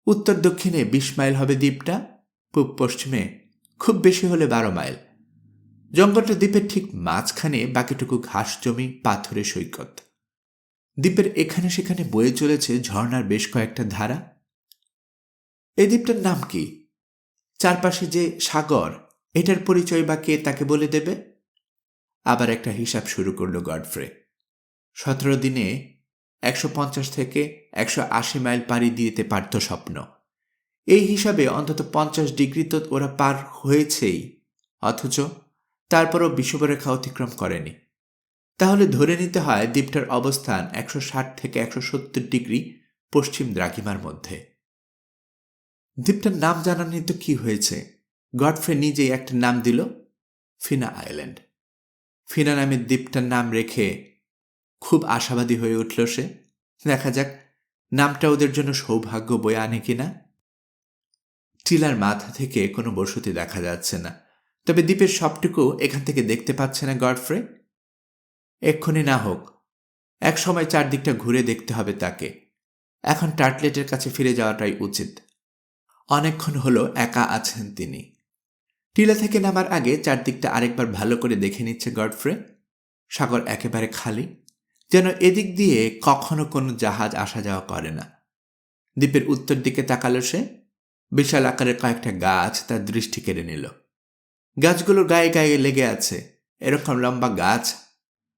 উত্তর দক্ষিণে 20 মাইল হবে দ্বীপটা, পূব পশ্চিমে খুব বেশি হলে 12 মাইল। জঙ্গলটা দ্বীপের ঠিক মাঝখানে, বাকিটুকু ঘাস জমি, পাথরের সৈকত। দ্বীপের এখানে সেখানে বয়ে চলেছে ঝর্ণার বেশ কয়েকটা ধারা। এই দ্বীপটার নাম কি? চারপাশে যে সাগর, এটার পরিচয় বা কে তাকে বলে দেবে? আবার একটা হিসাব শুরু করল গডফ্রে। 17 দিনে 150 থেকে 180 মাইল পাড়ি দিতে পারত স্বপ্ন। এই হিসাবে অন্তত 50 ডিগ্রি তো ওরা পার হয়েছেই, অথচ তারপরও বিষুবরেখা অতিক্রম করেনি। তাহলে ধরে নিতে হয় দ্বীপটার অবস্থান 160 থেকে 170 ডিগ্রি পশ্চিম দ্রাঘিমার মধ্যে। দ্বীপটার নাম জানানি তো কি হয়েছে? গডফ্রে নিজেই একটা নাম দিল, ফিনা আইল্যান্ড। ফিনা নামের দ্বীপটার নাম রেখে খুব আশাবাদী হয়ে উঠল সে। দেখা যাক নামটা ওদের জন্য সৌভাগ্য বয়ে আনে কিনা। টিলার মাথা থেকে কোনো বসতি দেখা যাচ্ছে না, তবে দ্বীপের সবটুকু এখান থেকে দেখতে পাচ্ছে না গডফ্রে। এক্ষুনি না হোক, এক সময় চারদিকটা ঘুরে দেখতে হবে তাকে। এখন টার্টলেটের কাছে ফিরে যাওয়াটাই উচিত। অনেকক্ষণ হলো একা আছেন তিনি। টিলা থেকে নামার আগে চারদিকটা আরেকবার ভালো করে দেখে নিচ্ছে গডফ্রে। সাগর একেবারে খালি, যেন এদিক দিয়ে কখনো কোনো জাহাজ আসা যাওয়া করে না। দ্বীপের উত্তর দিকে তাকালো সে। বিশাল আকারের কয়েকটা গাছ তার দৃষ্টি কেড়ে নিল। গাছগুলোর গায়ে গায়ে লেগে আছে। এরকম লম্বা গাছ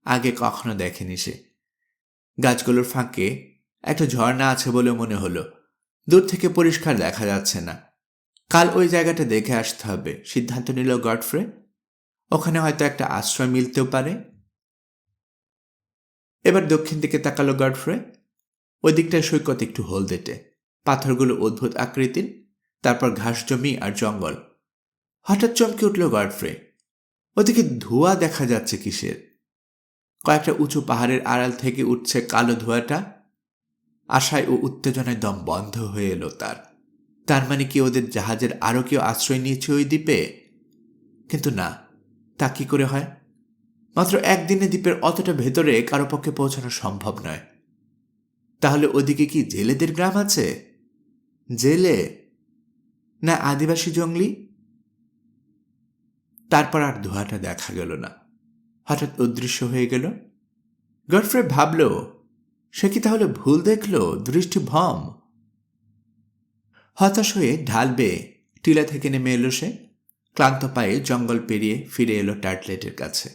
আগে কখনো দেখেনি সে। গাছগুলোর ফাঁকে একটা ঝর্ণা আছে বলে মনে হলো। দূর থেকে পরিষ্কার দেখা যাচ্ছে না। কাল ওই জায়গাটা দেখে আসতে হবে, সিদ্ধান্ত নিল গডফ্রে। ওখানে হয়তো একটা আশ্রয় মিলতেও পারে। এবার দক্ষিণ দিকে তাকালো গডফ্রে। ওই দিকটায় সৈকত একটু হলদেটে, পাথরগুলো অদ্ভুত আকৃতির, তারপর ঘাস জমি আর জঙ্গল। হঠাৎ চমকে উঠল গডফ্রে। ওদিকে ধোঁয়া দেখা যাচ্ছে কিসের? কয়েকটা উঁচু পাহাড়ের আড়াল থেকে উঠছে কালো ধোঁয়াটা। আশায় ও উত্তেজনায় দম বন্ধ হয়ে এলো তার। তার মানে কি ওদের জাহাজের আরও কেউ আশ্রয় নিয়েছে ওই দ্বীপে? কিন্তু না, তা কি করে হয়? মাত্র একদিনে দ্বীপের অতটা ভেতরে কারো পক্ষে পৌঁছানো সম্ভব নয়। তাহলে ওদিকে কি জেলেদের গ্রাম আছে? জেলে, না আদিবাসী জঙ্গলি? তারপর আর ধোঁয়াটা দেখা গেল না, হঠাৎ অদৃশ্য হয়ে গেল। গডফ্রে ভাবল, সে কি তাহলে ভুল দেখল, দৃষ্টিভ্রম? হতাশ হয়ে ঢাল বেয়ে টিলা থেকে নেমে এলো সে। ক্লান্ত পায়ে জঙ্গল পেরিয়ে ফিরে এলো টার্টলেটের কাছে।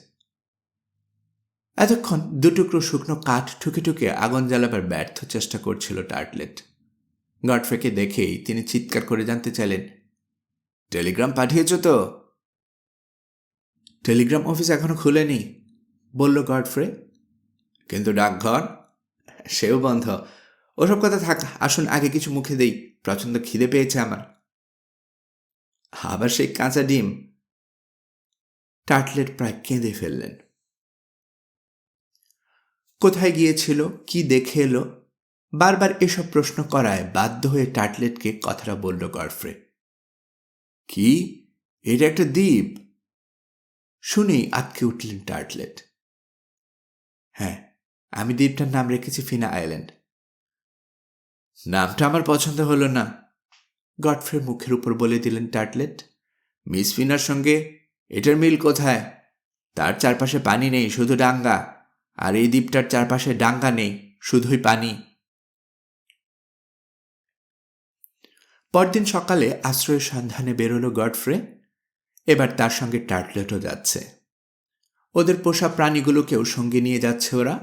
এতক্ষণ দুটুকরো শুকনো কাঠ ঠুকে ঠুকে আগুন জ্বালাবার ব্যর্থ চেষ্টা করছিল টার্টলেট। গডফ্রেকে দেখেই তিনি চিৎকার করে জানতে চাইলেন, টেলিগ্রাম পাঠিয়েছ তো? টেলিগ্রাম অফিস এখনো খুলেনি, বলল গডফ্রে। কিন্তু ডাকঘর? সেও বন্ধ। ওসব কথা থাক, আসুন আগে কিছু মুখে দেই, প্রচণ্ড খিদে পেয়েছে আমার। আবার সেই কাঁচা ডিম? টার্টলেট প্রায় কেঁদে ফেললেন। কোথায় গিয়েছিল, কি দেখে এলো, বারবার এসব প্রশ্ন করায় বাধ্য হয়ে টার্টলেটকে কথাটা বলল গডফ্রে। কি, এটা একটা দ্বীপ? শুনেই আটকে উঠলেন টার্টলেট। হ্যাঁ, আমি দ্বীপটার নাম রেখেছি ফিনা আইল্যান্ড। নামটা আমার পছন্দ হলো না, গডফ্রে মুখের উপর বলে দিলেন টার্টলেট। মিস ফিনার সঙ্গে এটার মিল কোথায়? তার চারপাশে পানি নেই, শুধু ডাঙ্গা, আর এই দ্বীপটার চারপাশে ডাঙ্গা নেই, শুধুই পানি। পরদিন সকালে আশ্রয়ের সন্ধানে বেরোলো গডফ্রে। এবার তার সঙ্গে টার্টলেটও যাচ্ছে। ওদের পোষা প্রাণীগুলোকেও সঙ্গে নিয়ে যাচ্ছে ওরা।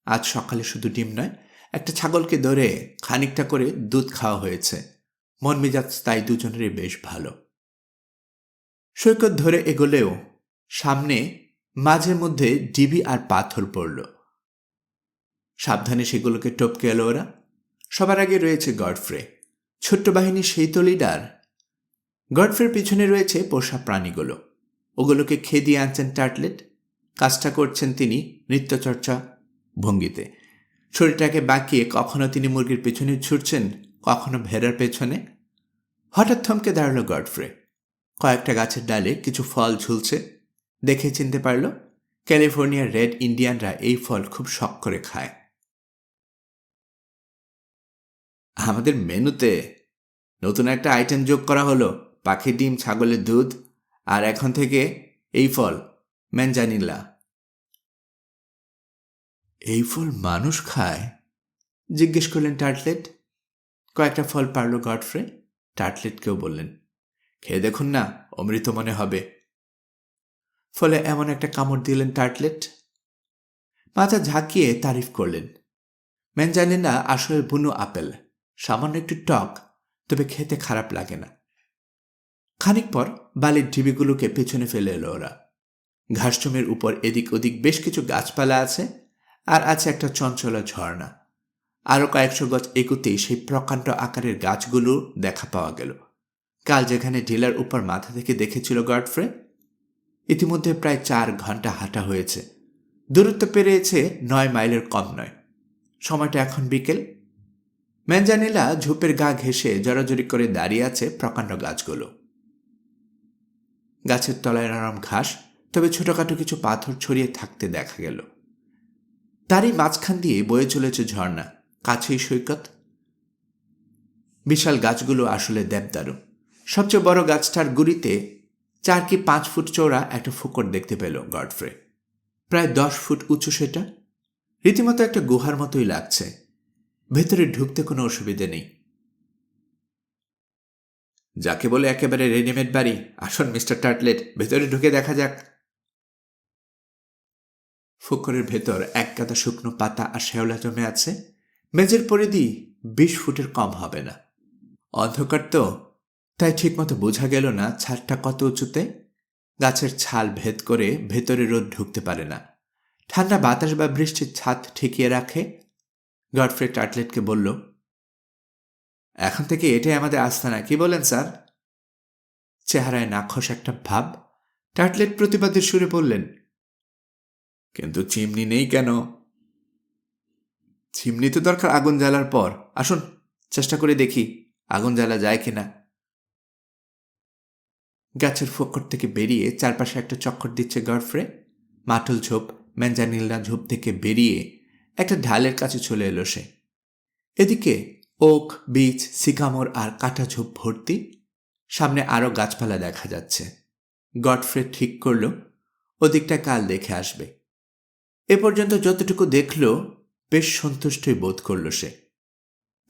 আজ সকালে শুধু ডিম নয়, একটা ছাগলকে ধরে খানিকটা করে দুধ খাওয়া হয়েছে। মন মেজাজ তাই দুজনেরই বেশ ভালো। সৈকত ধরে এগোলেও সামনে মাঝে মধ্যে ডিবি আর পাথর পড়ল। সাবধানে সেগুলোকে টপকে এলো ওরা। সবার আগে রয়েছে গডফ্রে, ছোট্ট বাহিনীর সেই তো লিডার। গডফ্রের পিছনে রয়েছে পোষা প্রাণীগুলো, ওগুলোকে খেয়ে দিয়ে আনছেন টার্টলেট। কাজটা করছেন তিনি নৃত্যচর্চা ভঙ্গিতে। শরীরটাকে বাঁকিয়ে কখনো তিনি মুরগির পেছনে ছুটছেন, কখনো ভেড়ার পেছনে। হঠাৎ থমকে দাঁড়ালো গডফ্রে। কয়েকটা গাছের ডালে কিছু ফল ঝুলছে, দেখে চিনতে পারল ক্যালিফোর্নিয়ার রেড ইন্ডিয়ানরা এই ফল খুব শখ করে খায়। আমাদের মেনুতে নতুন একটা আইটেম যোগ করা হলো, পাখির ডিম, ছাগলের দুধ, আর এখন থেকে এই ফল, ম্যানজানিলা। এই ফল মানুষ খায়? জিজ্ঞেস করলেন টার্টলেট। কয়েকটা ফল পারল গডফ্রে। টার্টলেটকেও বললেন, খেয়ে দেখুন না, অমৃত মনে হবে। ফলে এমন একটা কামড় দিলেন টার্টলেট। মাথা ঝাঁকিয়ে তারিফ করলেন। ম্যানজানিলা আসলে বুনো আপেল, সামান্য একটু টক, তবে খেতে খারাপ লাগে না। খানিক পর বালির ঢিবিগুলোকে পেছনে ফেলে এলো ওরা। ঘাসজমির উপর এদিক ওদিক বেশ কিছু গাছপালা আছে, আর আছে একটা চঞ্চলা ঝর্ণা। আরও কয়েকশো গজ এগুতেই সেই প্রকাণ্ড আকারের গাছগুলো দেখা পাওয়া গেল। কাল যেখানে ঢিলার উপর মাথা থেকে দেখেছিল গডফ্রে। ইতিমধ্যে প্রায় 4 ঘন্টা হাঁটা হয়েছে। দূরত্ব পেরিয়েছে 9 মাইলের কম নয়। সময়টা এখন বিকেল। ম্যানজানিলা ঝোপের গা ঘেঁষে জড়াজড়ি করে দাঁড়িয়ে আছে প্রকাণ্ড গাছগুলো। গাছের তলায় নরম ঘাস, তবে ছোটখাটো কিছু পাথর ছড়িয়ে থাকতে দেখা গেল। তারই মাঝখান দিয়ে বয়ে চলেছে ঝর্ণা, কাছেই সৈকত। বিশাল গাছগুলো আসলে দেবদারু। সবচেয়ে বড় গাছটার গুড়িতে 4 কি 5 ফুট চওড়া একটা ফুকর দেখতে পেল গডফ্রে। প্রায় 10 ফুট উঁচু সেটা। রীতিমতো একটা গুহার মতোই লাগছে। ভেতরে ঢুকতে কোনো অসুবিধে নেই। যাকে বলে একেবারে রেডিমেড বাড়ি। আসুন মিস্টার টার্টলেট, ভেতরে ঢুকে দেখা যাক। ফুকরের ভেতর এক গাদা শুকনো পাতা আর শ্যাওলা জমে আছে। মেঝের পরিধি 20 ফুটের কম হবে না। অন্ধকার তো, তাই ঠিকমতো বোঝা গেল না ছাদটা কত উঁচুতে। গাছের ছাল ভেদ করে ভেতরে রোদ ঢুকতে পারে না। ঠান্ডা বাতাস বা বৃষ্টির ছাদ ঠেকিয়ে রাখে। গডফ্রে টার্টলেটকে বলল, এখন থেকে এটাই আমাদের আস্তানা, কি বলেন স্যার? চেহারায় নাখোশ একটা ভাব। টার্টলেট প্রতিবাদের সুরে বললেন, কিন্তু চিমনি নেই কেন? চিমনি তো দরকার আগুন জ্বালার পর। আসুন চেষ্টা করে দেখি আগুন জ্বালা যায় কিনা। গাছের ফোকর থেকে বেরিয়ে চারপাশে একটা চক্কর দিচ্ছে গডফ্রে। মাটল ঝোপ, ম্যানজানিলা ঝোপ থেকে বেরিয়ে একটা ঢালের কাছে চলে এলো সে। এদিকে ওক, বীচ, সিকামোর আর কাটা ঝোপ ভর্তি। সামনে আরও গাছপালা দেখা যাচ্ছে। গডফ্রে ঠিক করল ওদিকটা কাল দেখে আসবে। এ পর্যন্ত যতটুকু দেখল বেশ সন্তুষ্টই বোধ করল সে।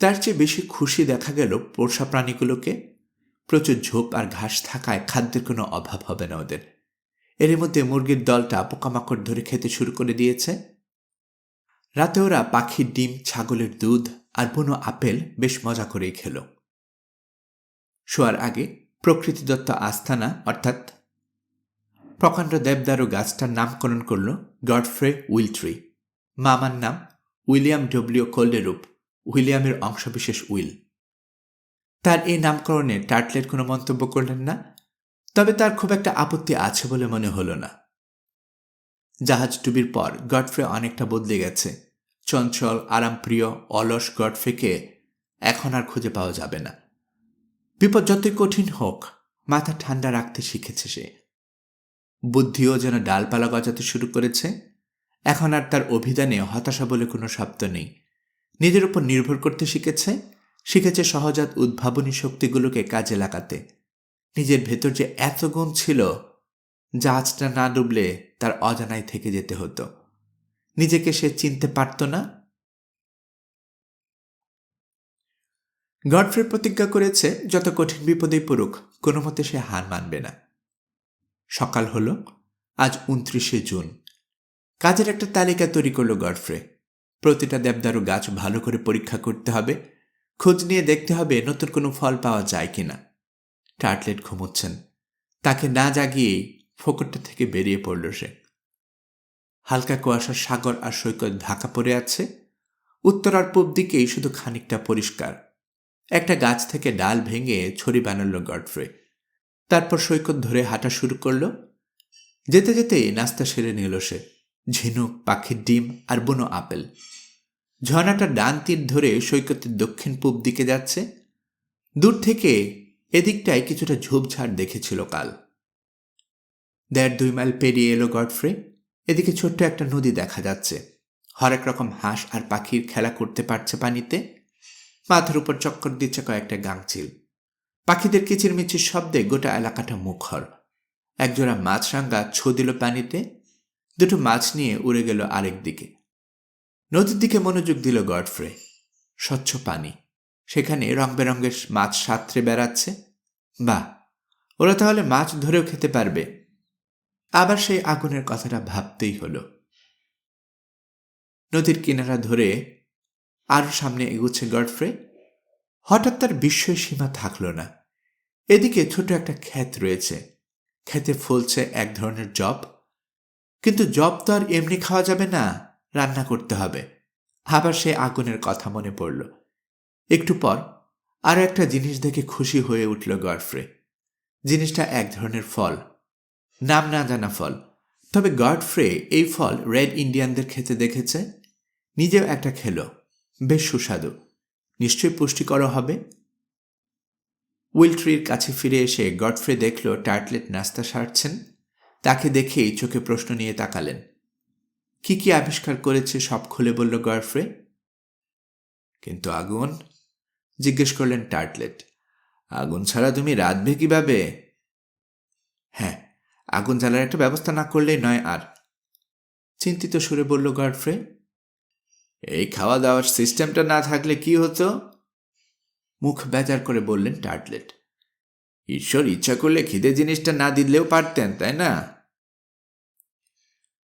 তার চেয়ে বেশি খুশি দেখা গেল পোষা প্রাণীগুলোকে। প্রচুর ঝোপ আর ঘাস থাকায় খাদ্যের কোনো অভাব হবে না ওদের। এর মধ্যে মুরগির দলটা পোকামাকড় ধরে খেতে শুরু করে দিয়েছে। রাতে ওরা পাখির ডিম, ছাগলের দুধ আর বুনো আপেল বেশ মজা করেই খেল। শোয়ার আগে প্রকৃতিদত্ত আস্থানা অর্থাৎ প্রকাণ্ড দেবদারু গাছটার নামকরণ করল গডফ্রে উইলট্রি। মামার নাম উইলিয়াম ডব্লিউ কোল্ডেরুপ, উইলিয়ামের অংশবিশেষ উইল। তার এই নামকরণে টার্টলেট কোনো মন্তব্য করলেন না, তবে তার খুব একটা আপত্তি আছে বলে মনে হল না। জাহাজ ডুবির পর গডফ্রে অনেকটা বদলে গেছে। চঞ্চল, আরামপ্রিয়, অলস গডফ্রেকে এখন আর খুঁজে পাওয়া যাবে না। বিপদ যতই কঠিন হোক, মাথা ঠান্ডা রাখতে শিখেছে সে। বুদ্ধিও যেন ডালপালা গজাতে শুরু করেছে। এখন আর তার অভিধানে হতাশা বলে কোনো শব্দ নেই। নিজের উপর নির্ভর করতে শিখেছে সহজাত উদ্ভাবনী শক্তিগুলোকে কাজে লাগাতে। নিজের ভেতর যে এত গুণ ছিল, জাহাজটা না ডুবলে তার অজানায় থেকে যেতে হতো। নিজেকে সে চিনতে পারত না। গডফ্রে প্রতিজ্ঞা করেছে যত কঠিন বিপদেই পড়ুক কোনো মতে সে হার মানবে না। সকাল হল। আজ 29শে জুন। কাজের একটা তালিকা তৈরি করল গডফ্রে। প্রতিটা দেবদারু গাছ ভালো করে পরীক্ষা করতে হবে, খোঁজ নিয়ে দেখতে হবে নতুন কোনো ফল পাওয়া যায় কিনা। টার্টলেট ঘুমোচ্ছেন। তাকে না জাগিয়েই ফোকরটা থেকে বেরিয়ে পড়ল সে। হালকা কুয়াশার সাগর আর সৈকত ঢাকা পড়ে আছে। উত্তর আর পূব দিকেই শুধু খানিকটা পরিষ্কার। একটা গাছ থেকে ডাল ভেঙে ছড়ি বানাল গডফ্রে। তারপর সৈকত ধরে হাঁটা শুরু করল। যেতে যেতেই নাস্তা সেরে নিল সে। ঝিনুক, পাখির ডিম আর বুনো আপেল। ঝর্ণাটার ডান তীর ধরে সৈকতের দক্ষিণ পূব দিকে যাচ্ছে। দূর থেকে এদিকটায় কিছুটা ঝোপঝাড় দেখেছিল কাল। 1.5-2 মাইল পেরিয়ে এলো গডফ্রে। এদিকে ছোট্ট একটা নদী দেখা যাচ্ছে। হরেক রকম হাঁস আর পাখির খেলা করতে পারছে পানিতে। মাথার উপর চক্কর দিচ্ছে কয়েকটা গাংচিল। পাখিদের কিচিরমিচির শব্দে গোটা এলাকাটা মুখর। একজোড়া মাছরাঙা ছো দিল পানিতে। দুটো মাছ নিয়ে উড়ে গেল আরেক দিকে। নদীর দিকে মনোযোগ দিল গডফ্রে। স্বচ্ছ পানি, সেখানে রং বেরঙের মাছ সাঁতরে বেড়াচ্ছে। বাহ, ওরা তাহলে মাছ ধরেও খেতে পারবে। আবার সেই আগুনের কথাটা ভাবতেই হল। নদীর কিনারা ধরে আরো সামনে এগুচ্ছে গডফ্রে। হঠাৎ তার বিস্ময় সীমা থাকল না। এদিকে ছোট একটা ক্ষেত রয়েছে। ক্ষেতে ফলছে এক ধরনের জব। কিন্তু জব তো আর এমনি খাওয়া যাবে না, রান্না করতে হবে। আবার সে আগুনের কথা মনে পড়ল। একটু পর আরো একটা জিনিস দেখে খুশি হয়ে উঠল গডফ্রে। জিনিসটা এক ধরনের ফল, নাম না জানা ফল। তবে গডফ্রে এই ফল রেড ইন্ডিয়ানদের খেতে দেখেছে। নিজেও একটা খেল। বেশ সুস্বাদু, নিশ্চয়ই পুষ্টিকর হবে। উইলট্রির কাছে ফিরে এসে গডফ্রে দেখল টার্টলেট নাস্তা সারছেন। তাকে দেখেই চোখে প্রশ্ন নিয়ে তাকালেন। কি কি আবিষ্কার করেছে সব খুলে বলল গডফ্রে। কিন্তু আগুন? জিজ্ঞেস করলেন টার্টলেট। আগুন ছাড়া তুমি রাঁধবে কিভাবে? হ্যাঁ, আগুন জ্বালার একটা ব্যবস্থা না করলেই নয় আর। চিন্তিত সুরে বলল গডফ্রে। এই খাওয়া দাওয়ার সিস্টেমটা না থাকলে কি হতো? মুখ বেজার করে বললেন টার্টলেট। ঈশ্বর ইচ্ছা করলে খিদে জিনিসটা না দিলেও পারতেন, তাই না?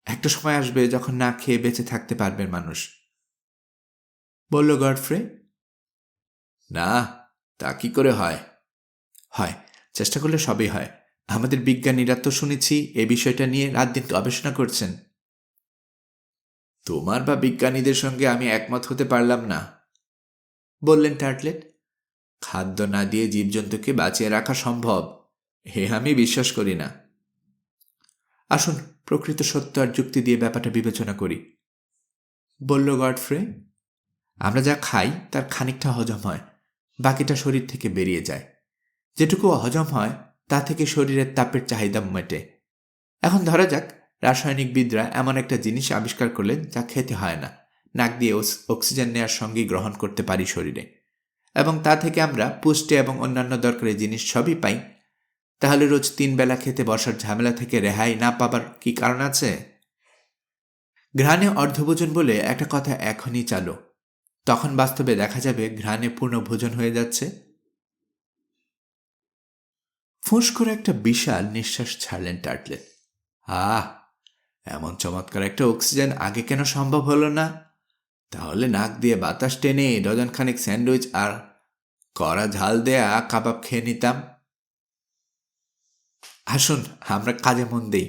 একটা সময় আসবে যখন না খেয়ে বেঁচে থাকতে পারবেন মানুষ, বলল গডফ্রে। না, তা কি করে হয়? হয়, চেষ্টা করলে সবই হয়। আমাদের বিজ্ঞানীরা তো শুনেছি এ বিষয়টা নিয়ে রাত দিন গবেষণা করছেন। তোমার বা বিজ্ঞানীদের সঙ্গে আমি একমত হতে পারলাম না, বললেন টার্টলেট। খাদ্য না দিয়ে জীবজন্তুকে বাঁচিয়ে রাখা সম্ভব, হে আমি বিশ্বাস করি না। আসুন প্রকৃত সত্য আর যুক্তি দিয়ে ব্যাপারটা বিবেচনা করি, বলল গডফ্রে। আমরা যা খাই তার খানিকটা হজম হয়, বাকিটা শরীর থেকে বেরিয়ে যায়। যেটুকু হজম হয় তা থেকে শরীরের তাপের চাহিদা মেটে। এখন ধরা যাক রাসায়নিকবিদরা এমন একটা জিনিস আবিষ্কার করলেন যা খেতে হয় না, নাক দিয়ে অক্সিজেন নেওয়ার সঙ্গেই গ্রহণ করতে পারি শরীরে। এবং তা থেকে আমরা পুষ্টি এবং অন্যান্য দরকারি জিনিস সবই পাই, তাহলে রোজ 3 বেলা খেতে বসার ঝামেলা থেকে রেহাই না পাবার কি কারণ আছে? ঘ্রাণে অর্ধভোজন বলে একটা কথা এখনই চালু, তখন বাস্তবে দেখা যাবে ঘ্রাণে পূর্ণ ভোজন হয়ে যাচ্ছে। ফুঁস করে একটা বিশাল নিঃশ্বাস ছাড়লেন টার্টলেট। আহ, এমন চমৎকার একটা অক্সিজেন আগে কেন সম্ভব হলো না? তাহলে নাক দিয়ে বাতাস টেনে ডজনখানেক স্যান্ডউইচ আর কড়া ঝাল দেয়া কাবাব খেয়ে নিতাম। আসুন আমরা কাজে মন দেই।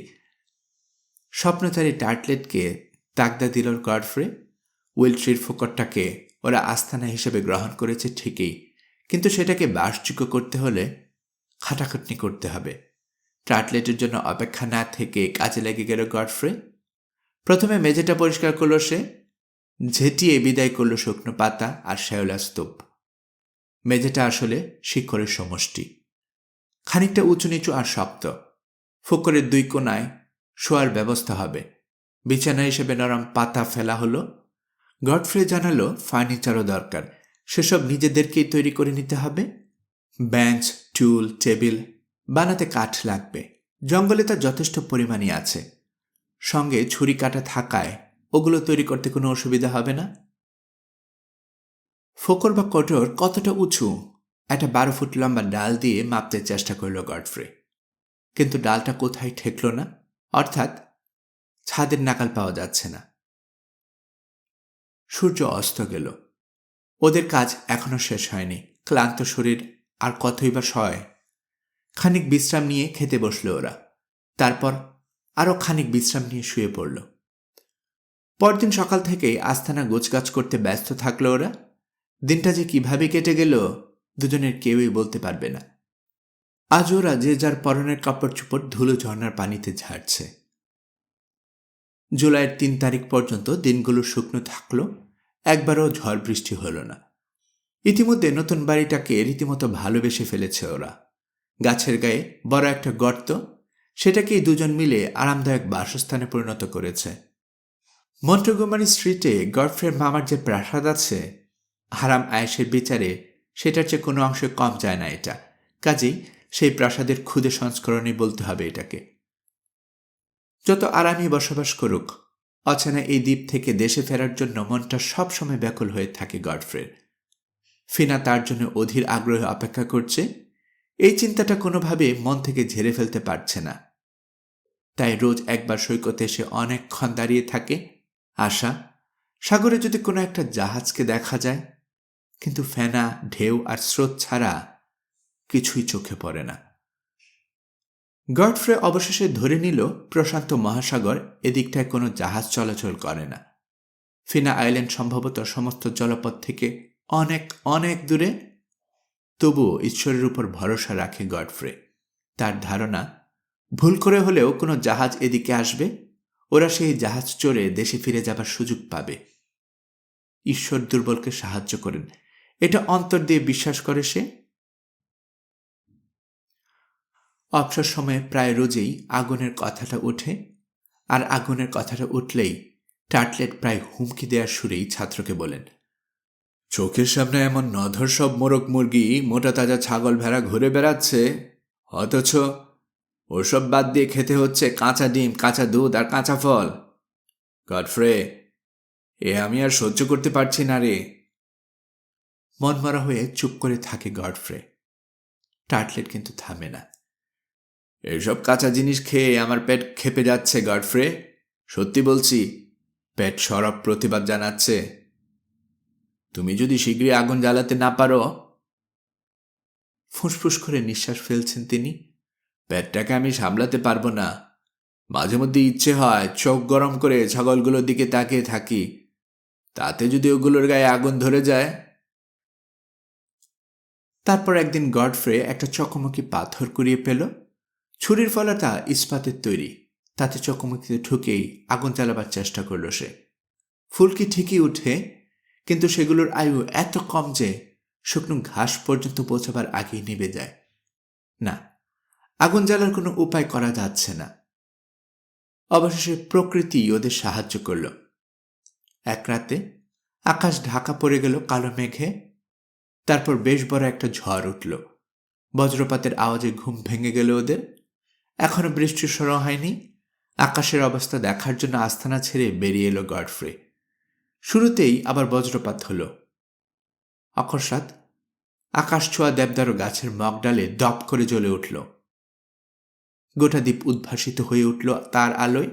স্বপ্নচারী টার্টলেটকে তাগদা দিল গডফ্রে। উইলট্রির ফোকরটাকে ওরা আস্তানা হিসেবে গ্রহণ করেছে ঠিকই, কিন্তু সেটাকে বাসযোগ্য করতে হলে খাটাখাটনি করতে হবে। টার্টলেটের জন্য অপেক্ষা না থেকে কাজে লেগে গেল গডফ্রে। প্রথমে মেঝেটা পরিষ্কার করল সে, ঝেঁটিয়ে বিদায় করল শুকনো পাতা আর শ্যাওলা স্তূপ। মেঝেটা আসলে শিকড়ের সমষ্টি, খানিকটা উঁচু নিচু আর শক্ত। ফোকরের 2 কোণায় শোয়ার ব্যবস্থা হবে। বিছানা হিসেবে নরম পাতা ফেলা হলো। গডফ্রে জানালো ফার্নিচারও দরকার, সেসব নিজেদেরকেই তৈরি করে নিতে হবে। বেঞ্চ, টুল, টেবিল বানাতে কাঠ লাগবে, জঙ্গলে তা যথেষ্ট পরিমাণই আছে। সঙ্গে ছুরি কাটা থাকায় ওগুলো তৈরি করতে কোনো অসুবিধা হবে না। ফোকর বা কটর কতটা উঁচু একটা 12 ফুট লম্বা ডাল দিয়ে মাপতে চেষ্টা করল গডফ্রে, কিন্তু ডালটা কোথায় ঠেকল না, অর্থাৎ ছাদের নাগাল পাওয়া যাচ্ছে না। সূর্য অস্ত গেল। ওদের কাজ এখনো শেষ হয়নি। ক্লান্ত শরীর আর কতই বা সয়। খানিক বিশ্রাম নিয়ে খেতে বসল ওরা। তারপর আরও খানিক বিশ্রাম নিয়ে শুয়ে পড়ল। পরদিন সকাল থেকেই আস্তানা গোছগাছ করতে ব্যস্ত থাকলো ওরা। দিনটা যে কিভাবে কেটে গেল দুজনের কেউই বলতে পারবে না। আজ ওরা যে যার পরনের কাপড় চোপড় ধুলো ঝর্ণার পানিতে ঝাড়ছে। জুলাইয়ের 3 তারিখ পর্যন্ত দিনগুলো শুকনো থাকলো, একবারও ঝড় বৃষ্টি হলো না। ইতিমধ্যে নতুন বাড়িটাকে রীতিমতো ভালোবেসে ফেলেছে ওরা। গাছের গায়ে বড় একটা গর্ত, সেটাকেই দুজন মিলে আরামদায়ক বাসস্থানে পরিণত করেছে। মন্টগোমারি স্ট্রিটে গডফ্রের মামার যে প্রাসাদ আছে, হারাম আয়েশের বিচারে সেটার চেয়ে কোনো অংশে কম যায় না এটা। কাজেই সেই প্রাসাদের ক্ষুদে সংস্করণই বলতে হবে এটাকে। যত আরামে বসবাস করুক, অচেনা এই দ্বীপ থেকে দেশে ফেরার জন্য মনটা সবসময় ব্যাকুল হয়ে থাকে গডফ্রের। ফিনা তার জন্য অধীর আগ্রহে অপেক্ষা করছে। এই চিন্তাটা কোনোভাবে মন থেকে ঝেড়ে ফেলতে পারছে না। তাই রোজ একবার সৈকতে এসে অনেকক্ষণ দাঁড়িয়ে থাকে, আশা সাগরে যদি কোনো একটা জাহাজকে দেখা যায়, কিন্তু ফেনা, ঢেউ আর স্রোত ছাড়া কিছুই চোখে পড়ে না। গডফ্রে অবশেষে ধরে নিল প্রশান্ত মহাসাগর এদিকটায় কোনো জাহাজ চলাচল করে না। ফিনা আইল্যান্ড সম্ভবত সমস্ত জলপথ থেকে অনেক অনেক দূরে। তবুও ঈশ্বরের উপর ভরসা রাখে গডফ্রে। তার ধারণা, ভুল করে হলেও কোনো জাহাজ এদিকে আসবে, ওরা সেই জাহাজ চড়ে দেশে ফিরে যাবার সুযোগ পাবে। ঈশ্বর দুর্বলকে সাহায্য করেন, এটা অন্তর দিয়ে বিশ্বাস করে সে। অবসর সময়ে প্রায় রোজই আগুনের কথাটা ওঠে, আর আগুনের কথাটা উঠলেই টার্টলেট প্রায় হুমকি দেওয়ার সুরেই ছাত্রকে বলেন, চোখের সামনে এমন নধর সব মোরগ মুরগি, মোটা তাজা ছাগল ভেড়া ঘুরে বেড়াচ্ছে, অথচ ওসব বাদ দিয়ে খেতে হচ্ছে কাঁচা ডিম, কাঁচা দুধ আর কাঁচা ফল। গডফ্রে, এ আমি আর সহ্য করতে পারছি না রে। মনমরা হয়ে চুপ করে থাকে গডফ্রে। টার্টলেট কিন্তু থামে না। এসব কাঁচা জিনিস খেয়ে আমার পেট খেপে যাচ্ছে গডফ্রে, সত্যি বলছি, পেট সরব প্রতিবাদ জানাচ্ছে। তুমি যদি শীঘ্রই আগুন জ্বালাতে না পারো। ফুসফুস করে নিঃশ্বাস ফেলছেন তিনি। পেটটাকে আমি সামলাতে পারবো না। মাঝে মধ্যে ইচ্ছে হয় চোখ গরম করে ছাগলগুলোর দিকে তাকিয়ে থাকি, তাতে যদি ওগুলোর গায়ে আগুন ধরে যায়। তারপর একদিন গডফ্রে একটা চকমকি পাথর কুড়িয়ে পেল। ছুরির ফলাটা ইস্পাতের তৈরি, তাতে চকমকিতে ঠুকেই আগুন জ্বালাবার চেষ্টা করল সে। ফুলকি ঠিকই উঠে, কিন্তু সেগুলোর আয়ু এত কম যে শুকনো ঘাস পর্যন্ত পৌঁছাবার আগেই নিভে যায়। না, আগুন জ্বালার কোনো উপায় করা যাচ্ছে না। অবশেষে প্রকৃতি ওদের সাহায্য করল। এক রাতে আকাশ ঢাকা পড়ে গেল কালো মেঘে। তারপর বেশ বড় একটা ঝড় উঠল। বজ্রপাতের আওয়াজে ঘুম ভেঙে গেল ওদের। এখনো বৃষ্টি শুরু হয়নি। আকাশের অবস্থা দেখার জন্য আস্তানা ছেড়ে বেরিয়ে এলো গডফ্রে। শুরুতেই আবার বজ্রপাত হল। অকস্মাৎ আকাশ ছোঁয়া দেবদারু গাছের মগডালে দপ করে জ্বলে উঠল। গোটা দ্বীপ উদ্ভাসিত হয়ে উঠল তার আলোয়।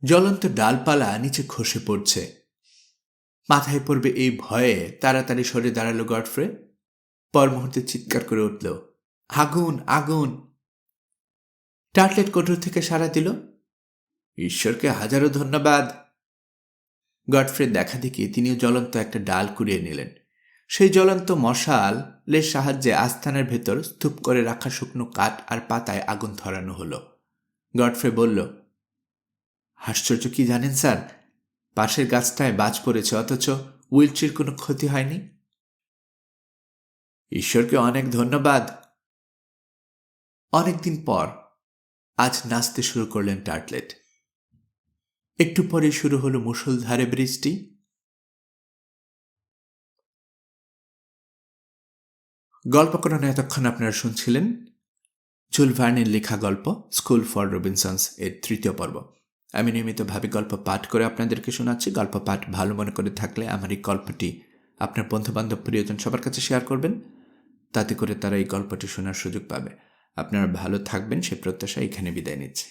জ্বলন্ত ডালপালা নিচে খসে পড়ছে। মাথায় পড়বে এই ভয়ে তাড়াতাড়ি সরে দাঁড়ালো গডফ্রে। পর মুহূর্তে চিৎকার করে উঠল, আগুন, আগুন! টার্টলেট কোঠর থেকে সাড়া দিল, ঈশ্বরকে হাজারো ধন্যবাদ। গডফ্রে দেখা দেখি তিনিও জ্বলন্ত একটা ডাল কুড়িয়ে নিলেন। সেই জ্বলন্ত মশালের সাহায্যে আস্তানার ভেতর স্তূপ করে রাখা শুকনো কাঠ আর পাতায় আগুন ধরানো হলো। গডফ্রে বলল, আশ্চর্য কি জানেন স্যার, পাশের গাছটায় বাজ পড়েছে, অথচ উইলচির কোনো ক্ষতি হয়নি। ঈশ্বরকে অনেক ধন্যবাদ। অনেকদিন পর আজ নাচতে শুরু করলেন টার্টলেট। একটু পরে শুরু হলো মুষলধারে বৃষ্টি। গল্পকরণে এতক্ষণ আপনারা শুনছিলেন জুল ভার্নের লেখা গল্প স্কুল ফর রবিনসন্স এর 3য় পর্ব। আমি নিয়মিতভাবে গল্প পাঠ করে আপনাদেরকে শোনাচ্ছি। গল্প পাঠ ভালো মনে করে থাকলে আমার এই গল্পটি আপনার বন্ধুবান্ধব প্রিয়জন সবার কাছে শেয়ার করবেন, তাতে করে তারা এই গল্পটি শোনার সুযোগ পাবে। আপনারা ভালো থাকবেন সে প্রত্যাশা এখানে বিদায় নিচ্ছি।